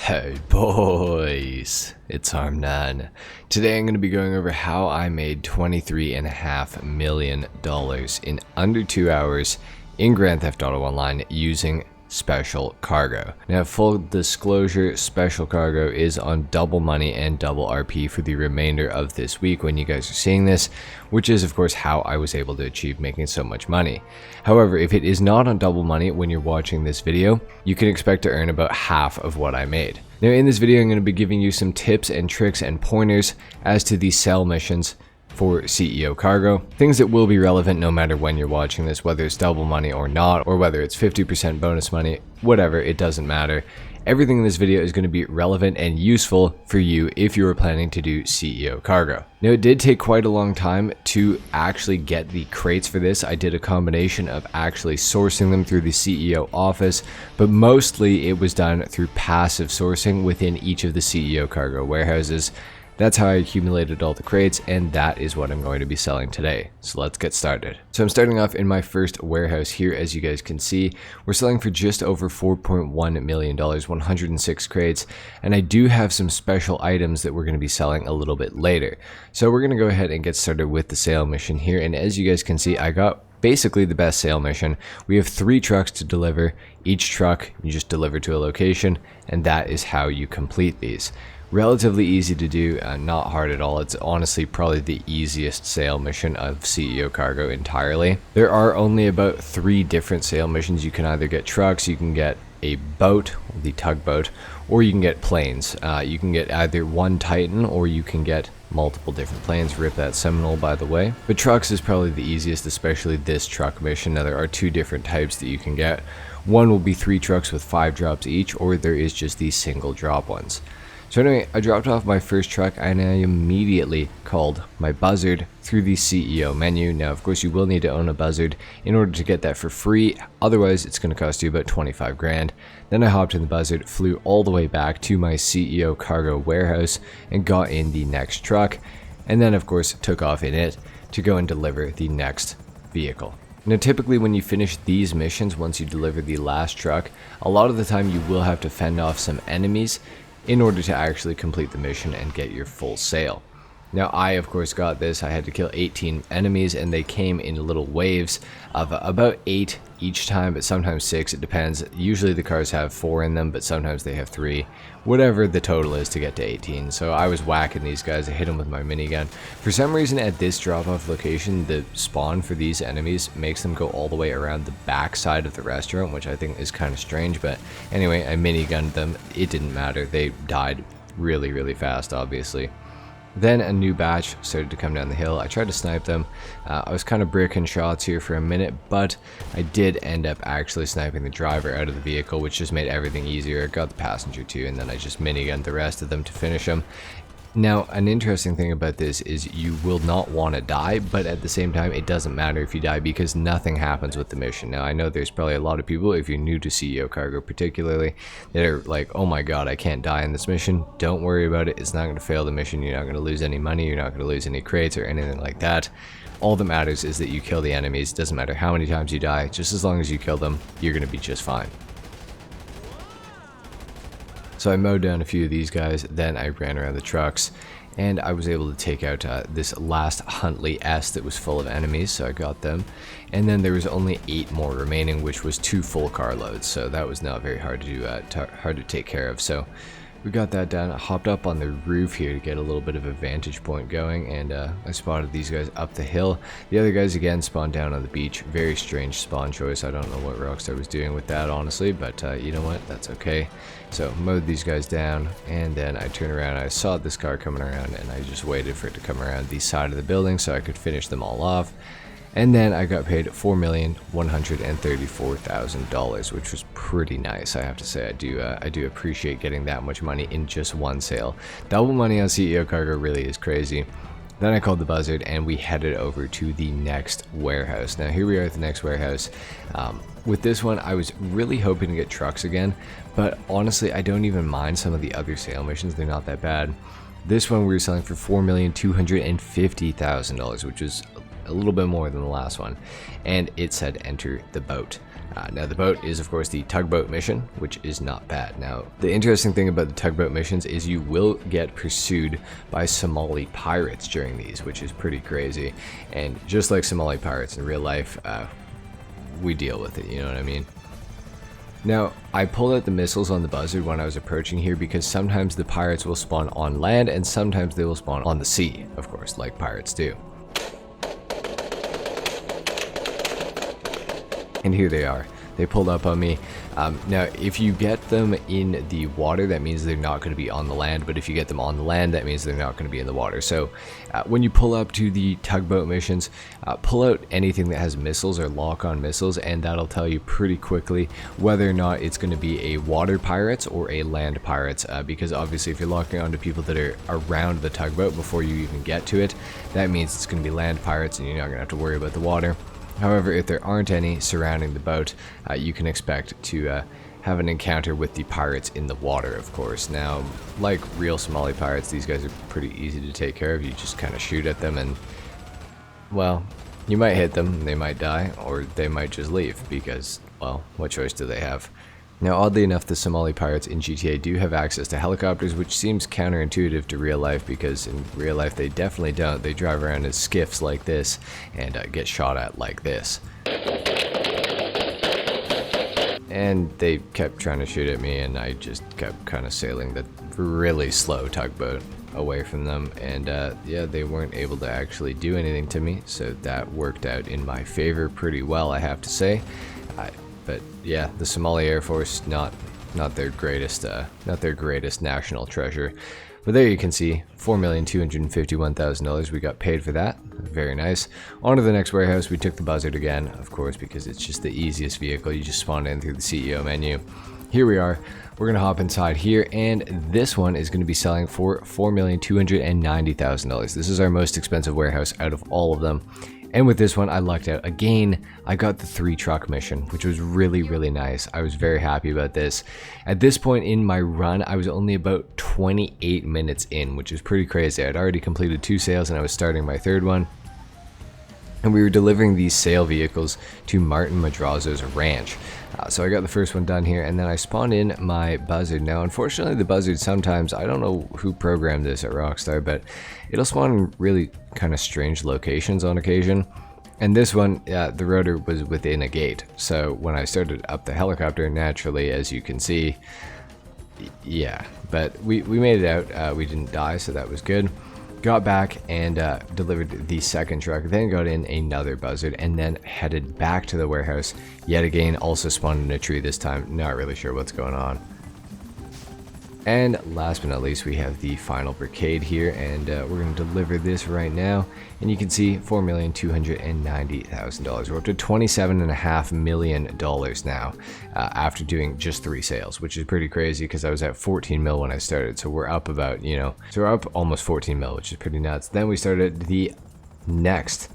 Hey boys, it's HarmNone. Today I'm going to be going over how I made $23.5 million in under 2 hours in Grand Theft Auto Online using special cargo. Now, full disclosure, special cargo is on double money and double RP for the remainder of this week when you guys are seeing this, which is of course how I was able to achieve making so much money. However, if it is not on double money when you're watching this video, you can expect to earn about half of what I made. Now in this video I'm going to be giving you some tips and tricks and pointers as to these sell missions for CEO cargo, things that will be relevant no matter when you're watching this, whether it's double money or not, or whether it's 50% bonus money, whatever, it doesn't matter. Everything in this video is going to be relevant and useful for you if you are planning to do CEO cargo. Now, it did take quite a long time to actually get the crates for this. I did a combination of actually sourcing them through the CEO office, but mostly it was done through passive sourcing within each of the CEO cargo warehouses. That's how I accumulated all the crates, and that is what I'm going to be selling today. So let's get started. So I'm starting off in my first warehouse here. As you guys can see, we're selling for just over $4.1 million, 106 crates, and I do have some special items that we're going to be selling a little bit later. So we're going to go ahead and get started with the sale mission here, and as you guys can see, I got basically the best sale mission. We have 3 trucks to deliver. Each truck you just deliver to a location, and that is how you complete these. Relatively easy to do, not hard at all. It's honestly probably the easiest sale mission of CEO cargo entirely. There are only about 3 different sale missions. You can either get trucks, you can get a boat, the tugboat, or you can get planes. You can get either one Titan or you can get multiple different planes. Rip that Seminole, by the way. But trucks is probably the easiest, especially this truck mission. Now there are 2 different types that you can get. One will be 3 trucks with 5 drops each, or there is just these single drop ones. So anyway, I dropped off my first truck and I immediately called my buzzard through the CEO menu. Now, of course, you will need to own a buzzard in order to get that for free. Otherwise, it's going to cost you about 25 grand. Then I hopped in the buzzard, flew all the way back to my CEO cargo warehouse and got in the next truck. And then, of course, took off in it to go and deliver the next vehicle. Now, typically when you finish these missions, once you deliver the last truck, a lot of the time you will have to fend off some enemies in order to actually complete the mission and get your full sale. Now, I of course got this. I had to kill 18 enemies and they came in little waves of about 8 each time, but sometimes 6, it depends. Usually the cars have 4 in them, but sometimes they have 3, whatever the total is to get to 18. So I was whacking these guys. I hit them with my minigun. For some reason at this drop-off location, the spawn for these enemies makes them go all the way around the back side of the restaurant, which I think is kind of strange, but anyway, I minigunned them. It didn't matter. They died really fast, obviously. Then a new batch started to come down the hill. I tried to snipe them. I was kind of bricking shots here for a minute, but I did end up actually sniping the driver out of the vehicle, which just made everything easier. I got the passenger too, and then I just minigunned the rest of them to finish them. Now, an interesting thing about this is you will not want to die, but at the same time, it doesn't matter if you die because nothing happens with the mission. Now, I know there's probably a lot of people, if you're new to CEO cargo particularly, that are like, oh my god, I can't die in this mission. Don't worry about it. It's not going to fail the mission. You're not going to lose any money. You're not going to lose any crates or anything like that. All that matters is that you kill the enemies. Doesn't matter how many times you die. Just as long as you kill them, you're going to be just fine. So I mowed down a few of these guys, then I ran around the trucks, and I was able to take out this last Huntley S that was full of enemies, so I got them. And then there was only 8 more remaining, which was 2 full carloads, so that was not very hard to do, hard to take care of. So we got that done. I hopped up on the roof here to get a little bit of a vantage point going, and I spotted these guys up the hill. The other guys again spawned down on the beach. Very strange spawn choice. I don't know what Rockstar was doing with that, honestly, but you know what? That's okay. So mowed these guys down, and then I turned around. I saw this car coming around, and I just waited for it to come around the side of the building so I could finish them all off. And then I got paid $4,134,000, which was pretty nice, I have to say. I do appreciate getting that much money in just one sale. Double money on CEO cargo really is crazy. Then I called the buzzard and we headed over to the next warehouse. Now here we are at the next warehouse. With this one, I was really hoping to get trucks again, but honestly, I don't even mind some of the other sale missions. They're not that bad. This one we were selling for $4,250,000, which is a little bit more than the last one, and it said enter the boat. Now the boat is of course the tugboat mission, which is not bad. Now the interesting thing about the tugboat missions is you will get pursued by Somali pirates during these, which is pretty crazy. And just like Somali pirates in real life, we deal with it, you know what I mean? Now, I pulled out the missiles on the buzzard when I was approaching here because sometimes the pirates will spawn on land and sometimes they will spawn on the sea, of course, like pirates do. And here they are. They pulled up on me. Now, if you get them in the water, that means they're not going to be on the land. But if you get them on the land, that means they're not going to be in the water. So when you pull up to the tugboat missions, pull out anything that has missiles or lock-on missiles, and that'll tell you pretty quickly whether or not it's going to be a water pirates or a land pirates. Because obviously, if you're locking onto people that are around the tugboat before you even get to it, that means it's going to be land pirates, and you're not going to have to worry about the water. However, if there aren't any surrounding the boat, you can expect to have an encounter with the pirates in the water, of course. Now, like real Somali pirates, these guys are pretty easy to take care of. You just kind of shoot at them and, well, you might hit them, they might die, or they might just leave because, well, what choice do they have? Now, oddly enough, the Somali pirates in GTA do have access to helicopters, which seems counterintuitive to real life because in real life they definitely don't. They drive around in skiffs like this and get shot at like this. And they kept trying to shoot at me and I just kept kind of sailing the really slow tugboat away from them, and yeah, they weren't able to actually do anything to me, so that worked out in my favor pretty well, I have to say. But yeah, the Somali Air Force, not their greatest national treasure. But there you can see, $4,251,000. We got paid for that. Very nice. On to the next warehouse. We took the buzzard again, of course, because it's just the easiest vehicle. You just spawn in through the CEO menu. Here we are. We're going to hop inside here, and this one is going to be selling for $4,290,000. This is our most expensive warehouse out of all of them. And with this one, I lucked out. Again, I got the 3-truck mission, which was really, really nice. I was very happy about this. At this point in my run, I was only about 28 minutes in, which is pretty crazy. I'd already completed 2 sales and I was starting my 3rd one. And we were delivering these sale vehicles to Martin Madrazo's ranch. So I got the first one done here, and then I spawned in my buzzard. Now, unfortunately, the buzzard sometimes, I don't know who programmed this at Rockstar, but it'll spawn in really kind of strange locations on occasion. And this one, the rotor was within a gate. So when I started up the helicopter, naturally, as you can see, yeah, but we made it out. We didn't die, so that was good. Got back and delivered the 2nd truck, then got in another buzzard, and then headed back to the warehouse. Yet again, also spawned in a tree this time. Not really sure what's going on. And last but not least, we have the final brigade here, and we're going to deliver this right now. And you can see $4,290,000. We're up to $27.5 million now after doing just 3 sales, which is pretty crazy because I was at 14 mil when I started. So we're up about, you know, so we're up almost 14 mil, which is pretty nuts. Then we started the next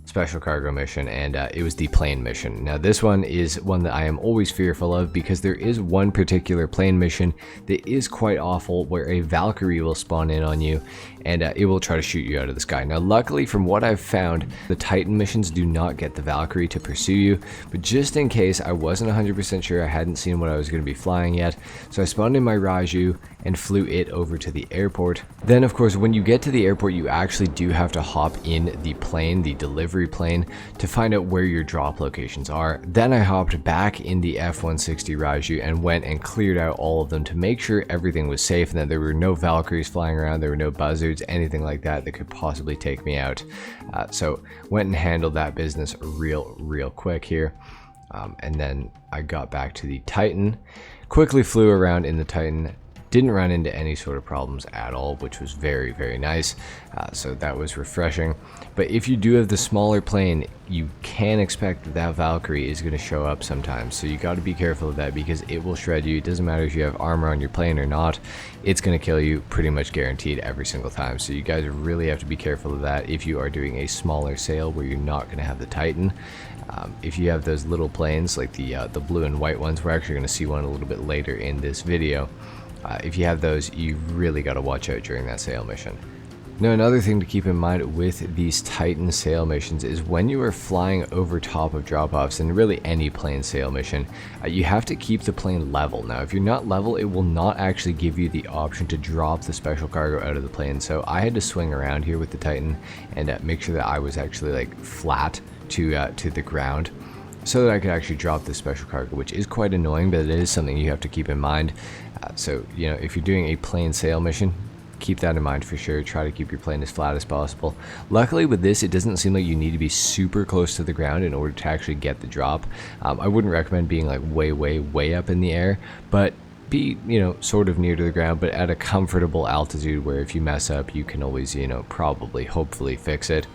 special cargo mission, and it was the plane mission. Now this one is one that I am always fearful of because there is one particular plane mission that is quite awful where a Valkyrie will spawn in on you and it will try to shoot you out of the sky. Now luckily, from what I've found, the Titan missions do not get the Valkyrie to pursue you, but just in case, I wasn't 100% sure, I hadn't seen what I was going to be flying yet, so I spawned in my Raju and flew it over to the airport. Then of course, when you get to the airport, you actually do have to hop in the plane, the delivery plane, to find out where your drop locations are. Then I hopped back in the F-160 Raju and went and cleared out all of them to make sure everything was safe and that there were no Valkyries flying around, there were no buzzards, anything like that that could possibly take me out. So went and handled that business real quick here. And then I got back to the Titan, quickly flew around in the Titan, didn't run into any sort of problems at all, which was very nice. So that was refreshing. But if you do have the smaller plane, you can expect that Valkyrie is going to show up sometimes. So you got to be careful of that because it will shred you. It doesn't matter if you have armor on your plane or not. It's going to kill you pretty much guaranteed every single time. So you guys really have to be careful of that if you are doing a smaller sail where you're not going to have the Titan. If you have those little planes like the blue and white ones, we're actually going to see one a little bit later in this video. If you have those, you really got to watch out during that sail mission. Now, another thing to keep in mind with these Titan sail missions is when you are flying over top of drop-offs, and really any plane sail mission, you have to keep the plane level. Now, if you're not level, it will not actually give you the option to drop the special cargo out of the plane. So I had to swing around here with the Titan and make sure that I was actually like flat to the ground, so that I could actually drop this special cargo, which is quite annoying, but it is something you have to keep in mind. So, you know, if you're doing a plane sail mission, keep that in mind for sure. Try to keep your plane as flat as possible. Luckily with this, it doesn't seem like you need to be super close to the ground in order to actually get the drop. I wouldn't recommend being like way up in the air, but be, you know, sort of near to the ground, but at a comfortable altitude where if you mess up, you can always, you know, hopefully fix it.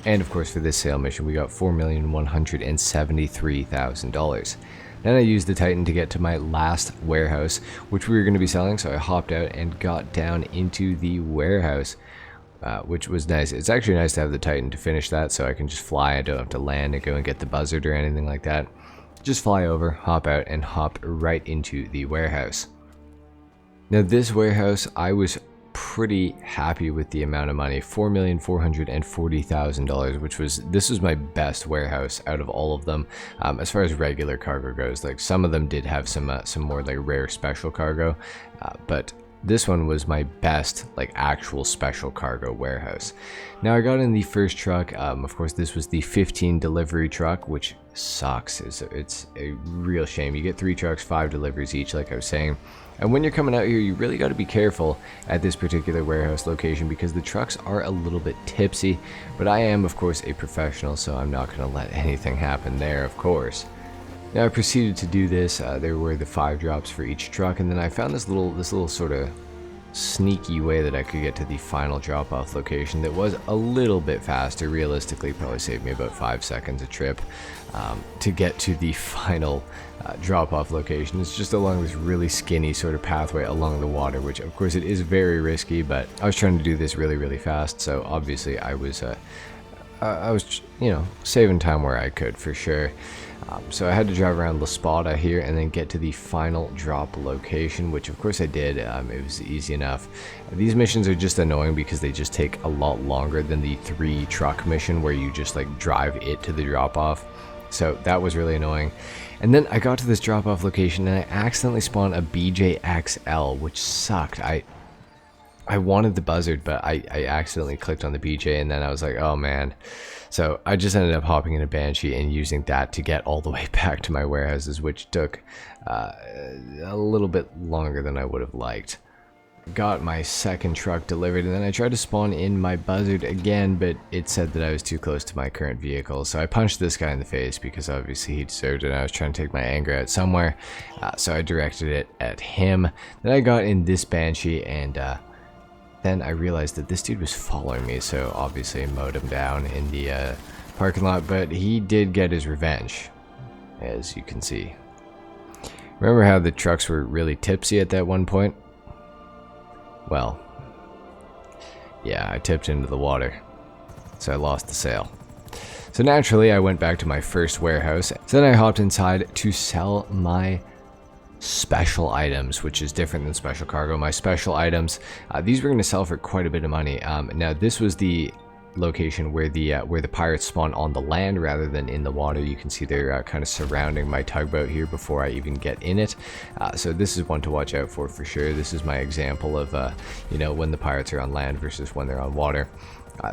And of course for this sail mission, we got $4,173,000. Then I used the Titan to get to my last warehouse, which we were going to be selling, so I hopped out and got down into the warehouse, which was nice. It's actually nice to have the Titan to finish that, so I can just fly. I don't have to land and go and get the buzzard or anything like that. Just fly over, hop out, and hop right into the warehouse. Now this warehouse, I was pretty happy with the amount of money, $4,440,000, this was my best warehouse out of all of them. As far as regular cargo goes, like some of them did have some more like rare special cargo, but this one was my best like actual special cargo warehouse. Now I got in the first truck. Of course this was the 15 delivery truck, which sucks. It's a real shame. You get 3 trucks, 5 deliveries each, like I was saying. And when you're coming out here, you really got to be careful at this particular warehouse location because the trucks are a little bit tipsy, but I am of course a professional, so I'm not going to let anything happen there, of course. Now I proceeded to do this. There were the 5 drops for each truck, and then I found this little sort of sneaky way that I could get to the final drop-off location that was a little bit faster. Realistically, probably saved me about 5 seconds a trip to get to the final drop-off location. It's just along this really skinny sort of pathway along the water, which of course it is very risky, but I was trying to do this really fast, so obviously I was you know, saving time where I could for sure. So I had to drive around La Spada here and then get to the final drop location, which of course I did. It was easy enough. These missions are just annoying because they just take a lot longer than the 3 truck mission where you just like drive it to the drop off. So that was really annoying. And then I got to this drop off location and I accidentally spawned a BJXL, which sucked. I wanted the buzzard, but I accidentally clicked on the BJ, and then I was like, oh man. So I just ended up hopping in a Banshee and using that to get all the way back to my warehouses, which took a little bit longer than I would have liked. Got my second truck delivered, and then I tried to spawn in my buzzard again, but it said that I was too close to my current vehicle. So I punched this guy in the face because obviously he deserved it, and I was trying to take my anger out somewhere. So I directed it at him. Then I got in this Banshee, and then I realized that this dude was following me, so obviously I mowed him down in the parking lot, but he did get his revenge, as you can see. Remember how the trucks were really tipsy at that one point? Well, yeah, I tipped into the water, so I lost the sale. So naturally, I went back to my first warehouse, so then I hopped inside to sell my special items, which is different than special cargo. My special items, these were going to sell for quite a bit of money. Now this was the location where the pirates spawn on the land rather than in the water. You can see they're kind of surrounding my tugboat here before I even get in it. So this is one to watch out for sure. This is my example of you know, when the pirates are on land versus when they're on water.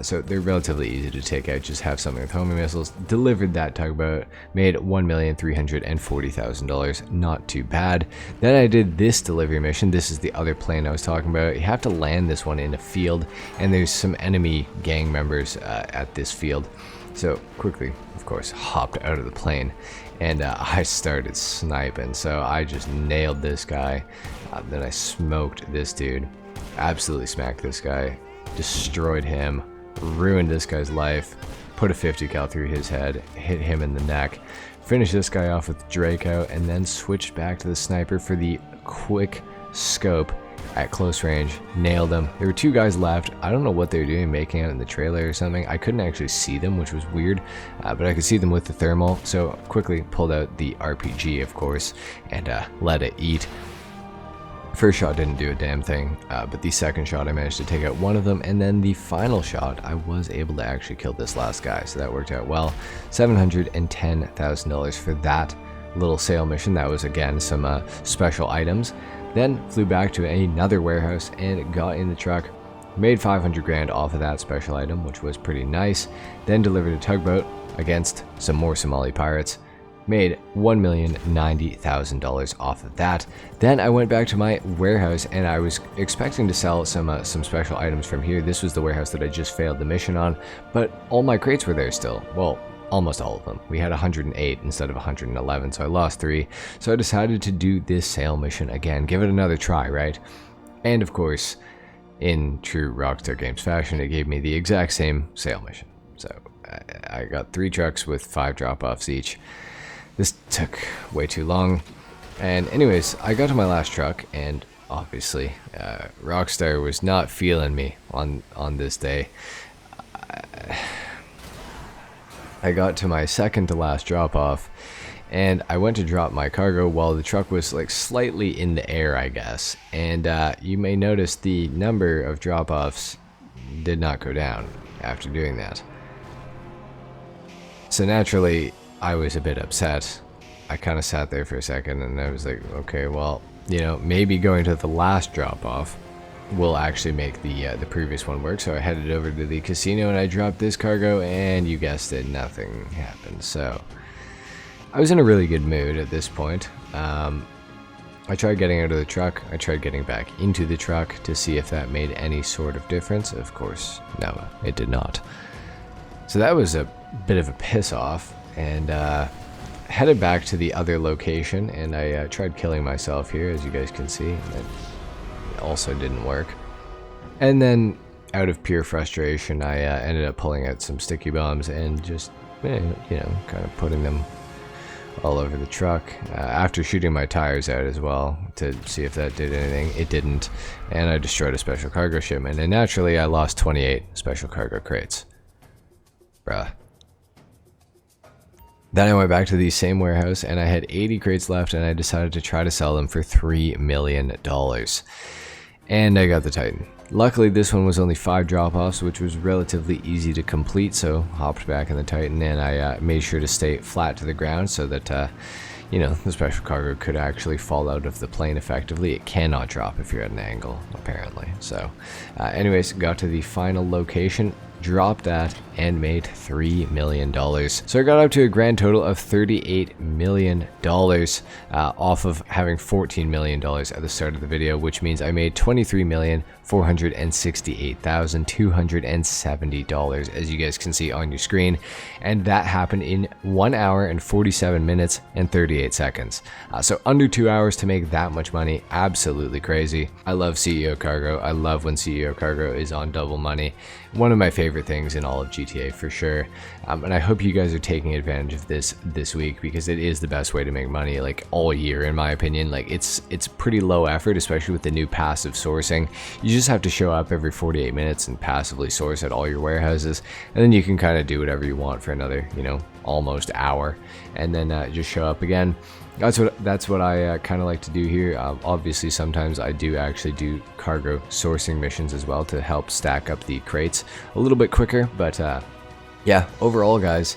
So they're relatively easy to take out. Just have something with homing missiles. Delivered that tugboat, made $1,340,000. Not too bad. Then I did this delivery mission. This is the other plane I was talking about. You have to land this one in a field, and there's some enemy gang members at this field. So quickly, of course, hopped out of the plane, and I started sniping. So I just nailed this guy. Then I smoked this dude. Absolutely smacked this guy. Destroyed him. Ruined this guy's life, put a 50 cal through his head, hit him in the neck, finished this guy off with Draco, and then switched back to the sniper for the quick scope at close range. Nailed him. There were 2 guys left. I don't know what they were doing, making out in the trailer or something. I couldn't actually see them, which was weird, but I could see them with the thermal, so quickly pulled out the RPG, of course, and let it eat. First shot didn't do a damn thing, but the second shot I managed to take out one of them, and then the final shot I was able to actually kill this last guy, so that worked out well. $710,000 for that little sale mission. That was again some special items. Then flew back to another warehouse and got in the truck, made 500 grand off of that special item, which was pretty nice. Then delivered a tugboat against some more Somali pirates, made $1,090,000 off of that. Then I went back to my warehouse and I was expecting to sell some special items from here. This was the warehouse that I just failed the mission on, but all my crates were there still. Well, almost all of them. We had 108 instead of 111, so I lost 3. So I decided to do this sale mission again, give it another try, right? And of course, in true Rockstar Games fashion, it gave me the exact same sale mission. So I got 3 trucks with 5 drop-offs each. This took way too long. And anyways, I got to my last truck, and obviously, Rockstar was not feeling me on this day. I got to my second to last drop off, and I went to drop my cargo while the truck was like slightly in the air, I guess. And you may notice the number of drop offs did not go down after doing that. So naturally, I was a bit upset. I kind of sat there for a second and I was like, okay, well, you know, maybe going to the last drop off will actually make the previous one work. So I headed over to the casino and I dropped this cargo, and you guessed it, nothing happened. So I was in a really good mood at this point. I tried getting out of the truck. I tried getting back into the truck to see if that made any sort of difference. Of course, no, it did not. So that was a bit of a piss off, and headed back to the other location, and I tried killing myself here, as you guys can see. That also didn't work. And then, out of pure frustration, I ended up pulling out some sticky bombs and just, you know, kind of putting them all over the truck. After shooting my tires out as well to see if that did anything, it didn't. And I destroyed a special cargo shipment, and naturally I lost 28 special cargo crates. Bruh. Then I went back to the same warehouse and I had 80 crates left, and I decided to try to sell them for $3 million. And I got the Titan. Luckily, this one was only 5 drop-offs, which was relatively easy to complete, so hopped back in the Titan, and I made sure to stay flat to the ground so that, you know, the special cargo could actually fall out of the plane effectively. It cannot drop if you're at an angle, apparently. So, anyways, got to the final location, dropped that, and made $3 million. So I got up to a grand total of $38 million off of having $14 million at the start of the video, which means I made $23,468,270, as you guys can see on your screen. And that happened in 1 hour and 47 minutes and 38 seconds. So under 2 hours to make that much money, absolutely crazy. I love CEO cargo. I love when CEO cargo is on double money. One of my favorite things in all of GTA for sure. And I hope you guys are taking advantage of this week, because it is the best way to make money like all year, in my opinion. Like it's pretty low effort, especially with the new passive sourcing. You just have to show up every 48 minutes and passively source at all your warehouses, and then you can kind of do whatever you want for another, you know, almost hour, and then just show up again. That's what I kind of like to do here. Obviously, sometimes I do actually do cargo sourcing missions as well to help stack up the crates a little bit quicker. But yeah, overall, guys,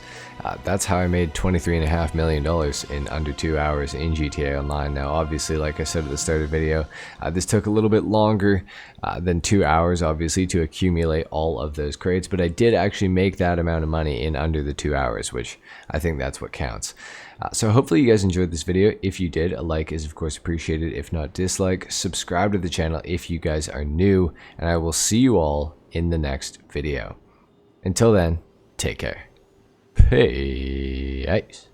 that's how I made $23.5 million in under 2 hours in GTA Online. Now, obviously, like I said at the start of the video, this took a little bit longer than 2 hours, obviously, to accumulate all of those crates. But I did actually make that amount of money in under the 2 hours, which I think that's what counts. So hopefully you guys enjoyed this video. If you did, a like is of course appreciated. If not, dislike. Subscribe to the channel if you guys are new, and I will see you all in the next video. Until then, take care. Peace.